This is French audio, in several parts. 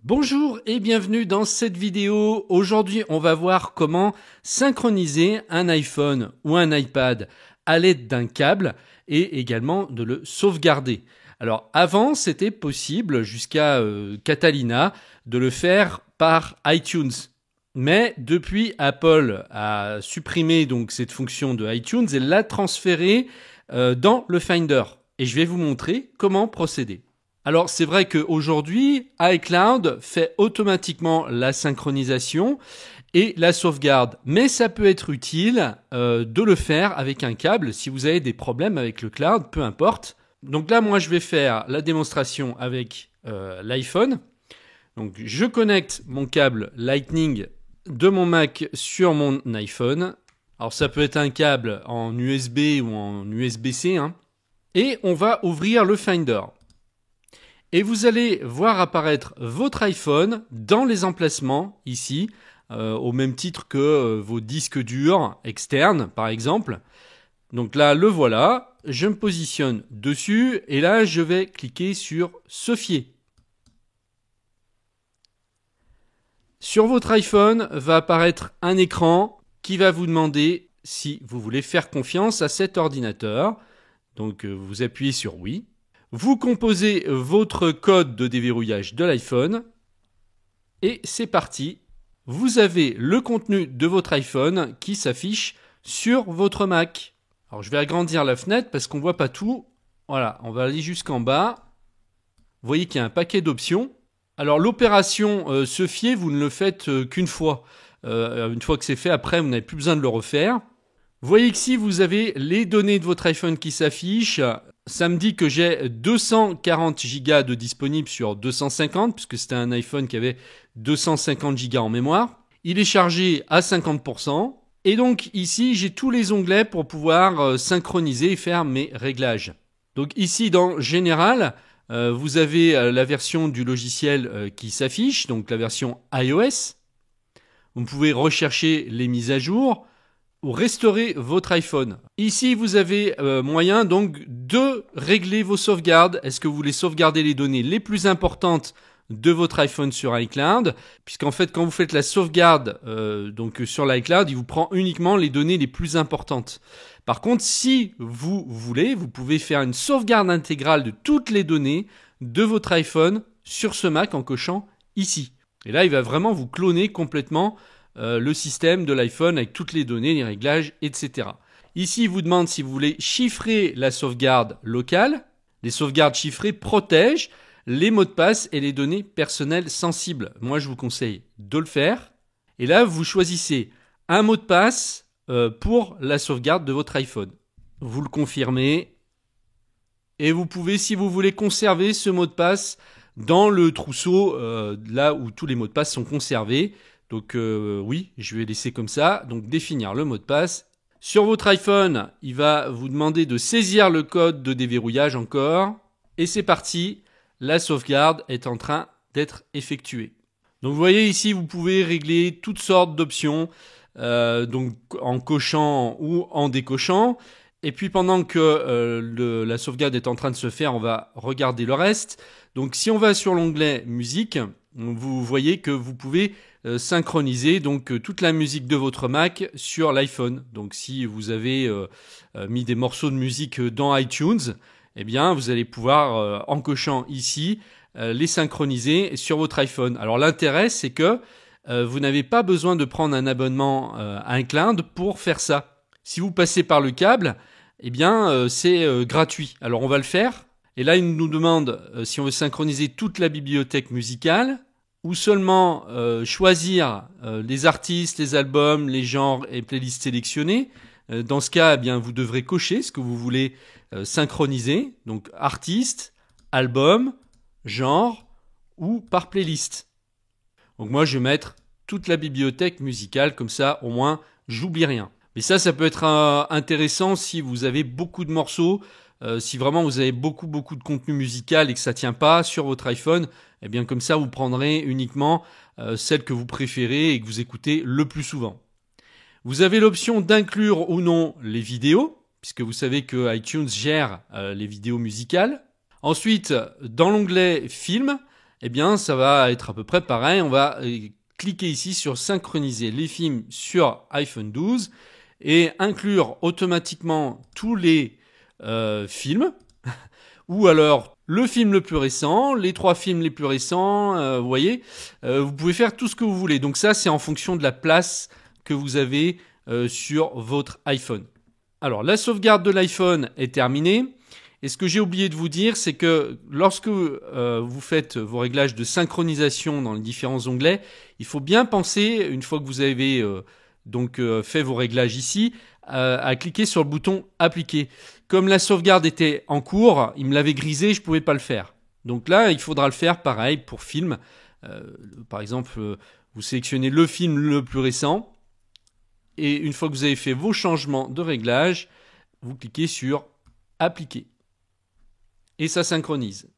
Bonjour et bienvenue dans cette vidéo. Aujourd'hui, on va voir comment synchroniser un iPhone ou un iPad à l'aide d'un câble et également de le sauvegarder. Alors avant, c'était possible jusqu'à Catalina de le faire par iTunes. Mais depuis, Apple a supprimé donc cette fonction de iTunes et l'a transférée dans le Finder. Et je vais vous montrer comment procéder. Alors c'est vrai qu'aujourd'hui, iCloud fait automatiquement la synchronisation et la sauvegarde. Mais ça peut être utile de le faire avec un câble si vous avez des problèmes avec le cloud, peu importe. Donc là, moi, je vais faire la démonstration avec l'iPhone. Donc je connecte mon câble Lightning de mon Mac sur mon iPhone. Alors ça peut être un câble en USB ou en USB-C. Et on va ouvrir le Finder. Et vous allez voir apparaître votre iPhone dans les emplacements ici, au même titre que vos disques durs externes par exemple. Donc là, le voilà, je me positionne dessus et là, je vais cliquer sur se fier. Sur votre iPhone va apparaître un écran qui va vous demander si vous voulez faire confiance à cet ordinateur. Donc vous appuyez sur oui. Vous composez votre code de déverrouillage de l'iPhone et c'est parti. Vous avez le contenu de votre iPhone qui s'affiche sur votre Mac. Alors je vais agrandir la fenêtre parce qu'on ne voit pas tout. Voilà, on va aller jusqu'en bas. Vous voyez qu'il y a un paquet d'options. Alors l'opération se fier, vous ne le faites qu'une fois. Une fois que c'est fait, après vous n'avez plus besoin de le refaire. Vous voyez qu'ici vous avez les données de votre iPhone qui s'affichent. Ça me dit que j'ai 240 Go de disponible sur 250, puisque c'était un iPhone qui avait 250 Go en mémoire. Il est chargé à 50%. Et donc ici, j'ai tous les onglets pour pouvoir synchroniser et faire mes réglages. Donc ici, dans Général, vous avez la version du logiciel qui s'affiche, donc la version iOS. Vous pouvez rechercher les mises à jour ou restaurer votre iPhone. Ici, vous avez moyen donc de régler vos sauvegardes. Est-ce que vous voulez sauvegarder les données les plus importantes de votre iPhone sur iCloud? Puisqu'en fait, quand vous faites la sauvegarde donc sur l'iCloud, il vous prend uniquement les données les plus importantes. Par contre, si vous voulez, vous pouvez faire une sauvegarde intégrale de toutes les données de votre iPhone sur ce Mac en cochant ici. Et là, il va vraiment vous cloner complètement le système de l'iPhone avec toutes les données, les réglages, etc. Ici, il vous demande si vous voulez chiffrer la sauvegarde locale. Les sauvegardes chiffrées protègent les mots de passe et les données personnelles sensibles. Moi, je vous conseille de le faire. Et là, vous choisissez un mot de passe pour la sauvegarde de votre iPhone. Vous le confirmez. Et vous pouvez, si vous voulez, conserver ce mot de passe dans le trousseau, là où tous les mots de passe sont conservés. Donc oui, je vais laisser comme ça. Donc définir le mot de passe. Sur votre iPhone, il va vous demander de saisir le code de déverrouillage encore. Et c'est parti. La sauvegarde est en train d'être effectuée. Donc vous voyez ici, vous pouvez régler toutes sortes d'options, donc en cochant ou en décochant. Et puis pendant que la sauvegarde est en train de se faire, on va regarder le reste. Donc si on va sur l'onglet musique, vous voyez que vous pouvez synchroniser donc toute la musique de votre Mac sur l'iPhone. Donc si vous avez mis des morceaux de musique dans iTunes, eh bien vous allez pouvoir en cochant ici les synchroniser sur votre iPhone. Alors l'intérêt c'est que vous n'avez pas besoin de prendre un abonnement à iCloud pour faire ça. Si vous passez par le câble, eh bien c'est gratuit. Alors on va le faire. Et là, il nous demande si on veut synchroniser toute la bibliothèque musicale ou seulement choisir les artistes, les albums, les genres et playlists sélectionnés. Dans ce cas, eh bien, vous devrez cocher ce que vous voulez synchroniser. Donc artiste, album, genre ou par playlist. Donc moi, je vais mettre toute la bibliothèque musicale, comme ça, au moins, j'oublie rien. Mais ça peut être intéressant si vous avez beaucoup de morceaux. Si vraiment vous avez beaucoup de contenu musical et que ça tient pas sur votre iPhone, eh bien comme ça vous prendrez uniquement celle que vous préférez et que vous écoutez le plus souvent. Vous avez l'option d'inclure ou non les vidéos, puisque vous savez que iTunes gère les vidéos musicales. Ensuite, dans l'onglet Film, eh bien ça va être à peu près pareil. On va cliquer ici sur synchroniser les films sur iPhone 12 et inclure automatiquement tous les films ou alors le film le plus récent, les 3 films les plus récents, vous voyez, vous pouvez faire tout ce que vous voulez. Donc ça, c'est en fonction de la place que vous avez sur votre iPhone. Alors, la sauvegarde de l'iPhone est terminée. Et ce que j'ai oublié de vous dire, c'est que lorsque vous faites vos réglages de synchronisation dans les différents onglets, il faut bien penser, une fois que vous avez fait vos réglages ici, à cliquer sur le bouton « Appliquer ». Comme la sauvegarde était en cours, il me l'avait grisé, je ne pouvais pas le faire. Donc là, il faudra le faire pareil pour film. Par exemple, vous sélectionnez le film le plus récent. Et une fois que vous avez fait vos changements de réglage, vous cliquez sur « Appliquer ». Et ça synchronise.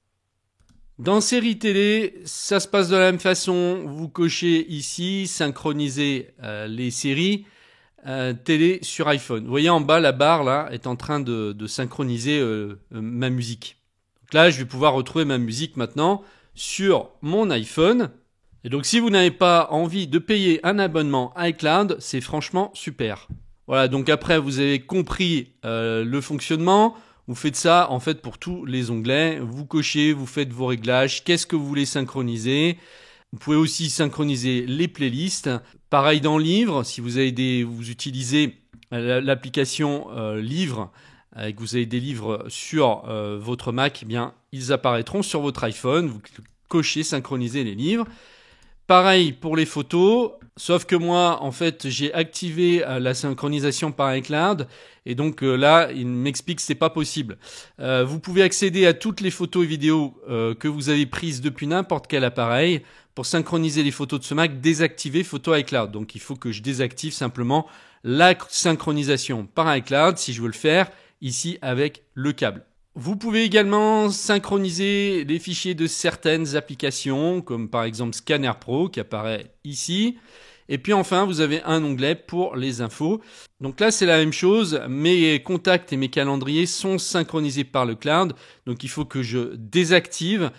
Dans série télé, ça se passe de la même façon. Vous cochez ici, synchroniser les séries télé sur iPhone. Vous voyez en bas, la barre là est en train de synchroniser ma musique. Donc là, je vais pouvoir retrouver ma musique maintenant sur mon iPhone. Et donc si vous n'avez pas envie de payer un abonnement iCloud, c'est franchement super. Voilà, donc après vous avez compris le fonctionnement. Vous faites ça en fait pour tous les onglets. Vous cochez, vous faites vos réglages. Qu'est-ce que vous voulez synchroniser? Vous pouvez aussi synchroniser les playlists. Pareil dans Livres, si vous utilisez l'application Livres et que vous avez des livres sur votre Mac, eh bien ils apparaîtront sur votre iPhone. Vous cochez synchroniser les livres. Pareil pour les photos, sauf que moi, en fait, j'ai activé la synchronisation par iCloud et donc là, il m'explique que c'est pas possible. Vous pouvez accéder à toutes les photos et vidéos que vous avez prises depuis n'importe quel appareil. Pour synchroniser les photos de ce Mac, désactiver Photo iCloud. Donc il faut que je désactive simplement la synchronisation par iCloud si je veux le faire ici avec le câble. Vous pouvez également synchroniser les fichiers de certaines applications, comme par exemple Scanner Pro qui apparaît ici. Et puis enfin, vous avez un onglet pour les infos. Donc là, c'est la même chose. Mes contacts et mes calendriers sont synchronisés par le cloud. Donc il faut que je désactive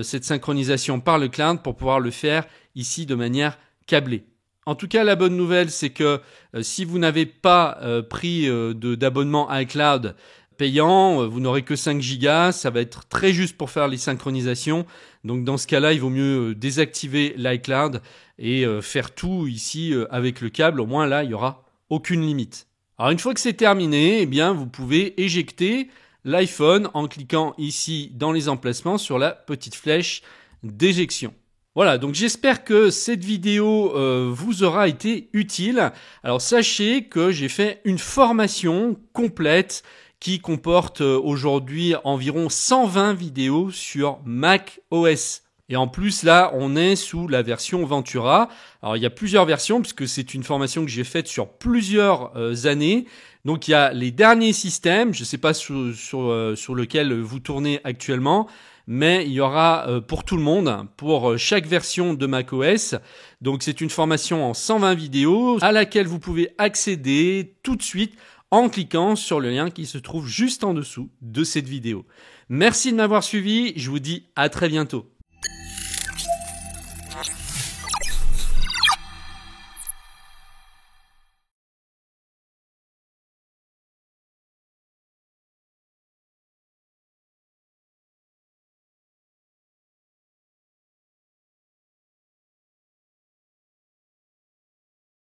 cette synchronisation par le cloud pour pouvoir le faire ici de manière câblée. En tout cas, la bonne nouvelle, c'est que si vous n'avez pas pris d'abonnement iCloud payant, vous n'aurez que 5 gigas, ça va être très juste pour faire les synchronisations. Donc dans ce cas-là, il vaut mieux désactiver l'iCloud et faire tout ici avec le câble. Au moins là, il n'y aura aucune limite. Alors une fois que c'est terminé, eh bien vous pouvez éjecter l'iPhone en cliquant ici dans les emplacements sur la petite flèche d'éjection. Voilà, donc j'espère que cette vidéo vous aura été utile. Alors sachez que j'ai fait une formation complète qui comporte aujourd'hui environ 120 vidéos sur Mac OS. Et en plus, là, on est sous la version Ventura. Alors, il y a plusieurs versions, puisque c'est une formation que j'ai faite sur plusieurs années. Donc, il y a les derniers systèmes, je ne sais pas sur lequel vous tournez actuellement, mais il y aura pour tout le monde, pour chaque version de macOS. Donc, c'est une formation en 120 vidéos à laquelle vous pouvez accéder tout de suite en cliquant sur le lien qui se trouve juste en dessous de cette vidéo. Merci de m'avoir suivi, je vous dis à très bientôt.